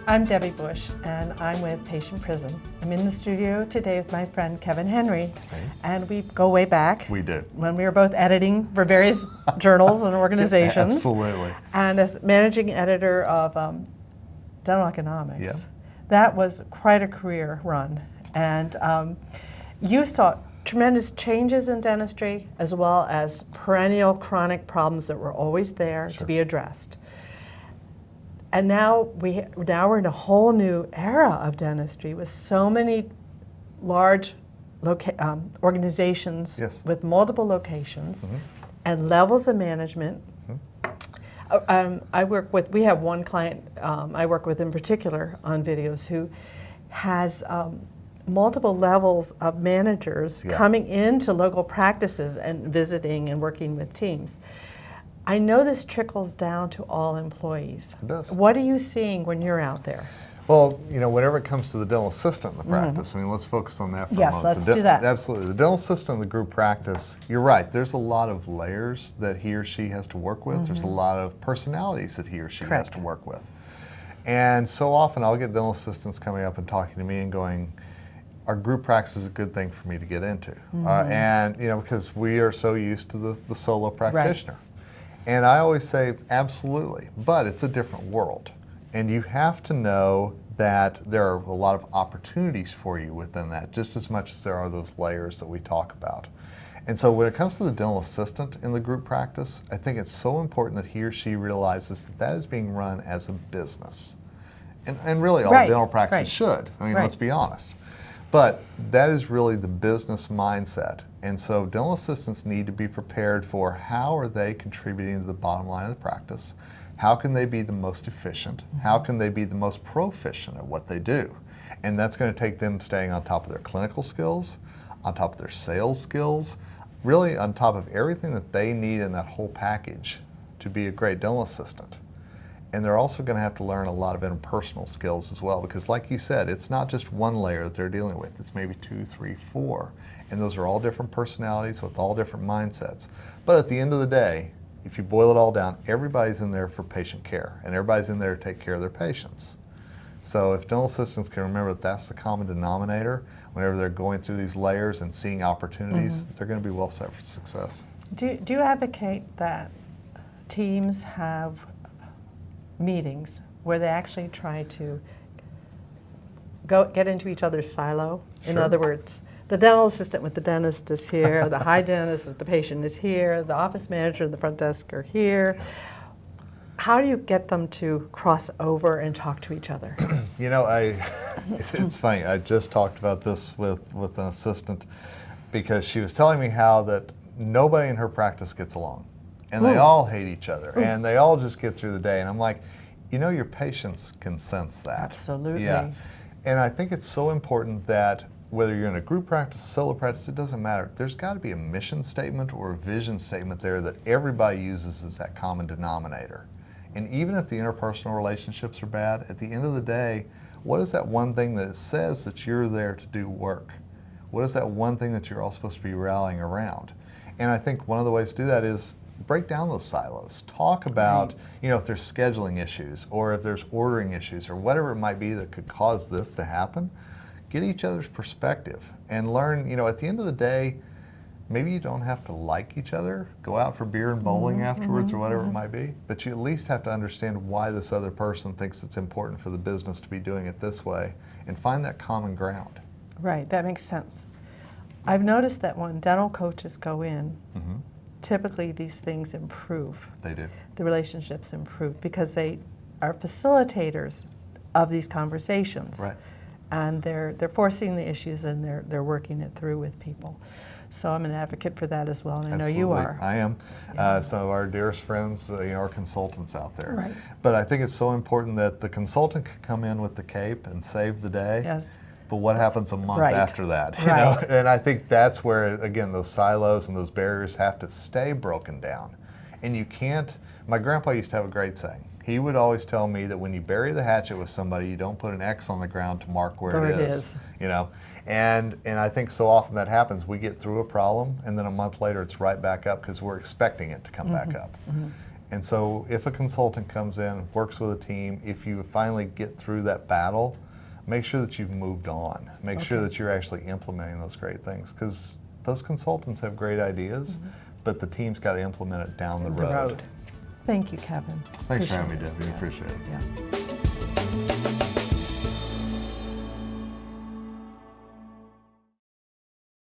I'm Debbie Bush, and I'm with Patient Prism. I'm in the studio today with my friend Kevin Henry, and we go way back. We do. When we were both editing for various journals and organizations. Absolutely. And as managing editor of Dental Economics. Yeah. That was quite a career run. And you saw tremendous changes in dentistry, as well as perennial chronic problems that were always there to be addressed. And now we're in a whole new era of dentistry with so many large organizations with multiple locations and levels of management. We have one client I work with in particular on videos who has multiple levels of managers coming into local practices and visiting and working with teams. I know this trickles down to all employees. It does. What are you seeing when you're out there? Well, you know, whenever it comes to the dental assistant in the practice, I mean, let's focus on that for a moment. Yes, let's do that. Absolutely. The dental assistant in the group practice, you're right, there's a lot of layers that he or she has to work with. There's a lot of personalities that he or she has to work with. And so often I'll get dental assistants coming up and talking to me and going, our group practice is a good thing for me to get into. And, you know, because we are so used to the solo practitioner. And I always say, absolutely, but it's a different world. And you have to know that there are a lot of opportunities for you within that, just as much as there are those layers that we talk about. And so when it comes to the dental assistant in the group practice, I think it's so important that he or she realizes that that is being run as a business. And really all dental practices should. I mean, let's be honest. But that is really the business mindset. And so dental assistants need to be prepared for how are they contributing to the bottom line of the practice? How can they be the most efficient? How can they be the most proficient at what they do? And that's going to take them staying on top of their clinical skills, on top of their sales skills, really on top of everything that they need in that whole package to be a great dental assistant. And they're also going to have to learn a lot of interpersonal skills as well, because like you said, it's not just one layer that they're dealing with. It's maybe 2, 3, 4. And those are all different personalities with all different mindsets. But at the end of the day, if you boil it all down, everybody's in there for patient care, and everybody's in there to take care of their patients. So if dental assistants can remember that that's the common denominator, whenever they're going through these layers and seeing opportunities, they're going to be well set for success. Do you advocate that teams have meetings where they actually try to get into each other's silo? In other words, the dental assistant with the dentist is here, the hygienist with the patient is here, the office manager and the front desk are here. How do you get them to cross over and talk to each other? You know, it's funny, I just talked about this with an assistant because she was telling me how that nobody in her practice gets along. And they all hate each other, and they all just get through the day. And I'm like, you know, your patients can sense that. Absolutely. Yeah. And I think it's so important that whether you're in a group practice, solo practice, it doesn't matter. There's got to be a mission statement or a vision statement there that everybody uses as that common denominator. And even if the interpersonal relationships are bad, at the end of the day, what is that one thing that it says that you're there to do work? What is that one thing that you're all supposed to be rallying around? And I think one of the ways to do that is break down those silos. Talk about, you know, if there's scheduling issues or if there's ordering issues or whatever it might be that could cause this to happen. Get each other's perspective and learn, you know, at the end of the day, maybe you don't have to like each other, go out for beer and bowling afterwards or whatever it might be, but you at least have to understand why this other person thinks it's important for the business to be doing it this way and find that common ground. Right, that makes sense. I've noticed that when dental coaches go in, typically these things improve. They do. The relationships improve because they are facilitators of these conversations. Right. And they're forcing the issues and they're working it through with people. So I'm an advocate for that as well, and I know you are. I am. Some of our dearest friends, you know, are consultants out there. Right. But I think it's so important that the consultant can come in with the cape and save the day. Yes. But what happens a month after that? You know? And I think that's where, again, those silos and those barriers have to stay broken down. And you can't, my grandpa used to have a great saying. He would always tell me that when you bury the hatchet with somebody, you don't put an X on the ground to mark where it is. You know, and I think so often that happens. We get through a problem, and then a month later it's right back up because we're expecting it to come back up. And so if a consultant comes in, works with a team, if you finally get through that battle, make sure that you've moved on. Make sure that you're actually implementing those great things, because those consultants have great ideas, but the team's got to implement it down the road. Thank you, Kevin. Thanks for having me, Appreciate it. Debbie. Appreciate it. Yeah.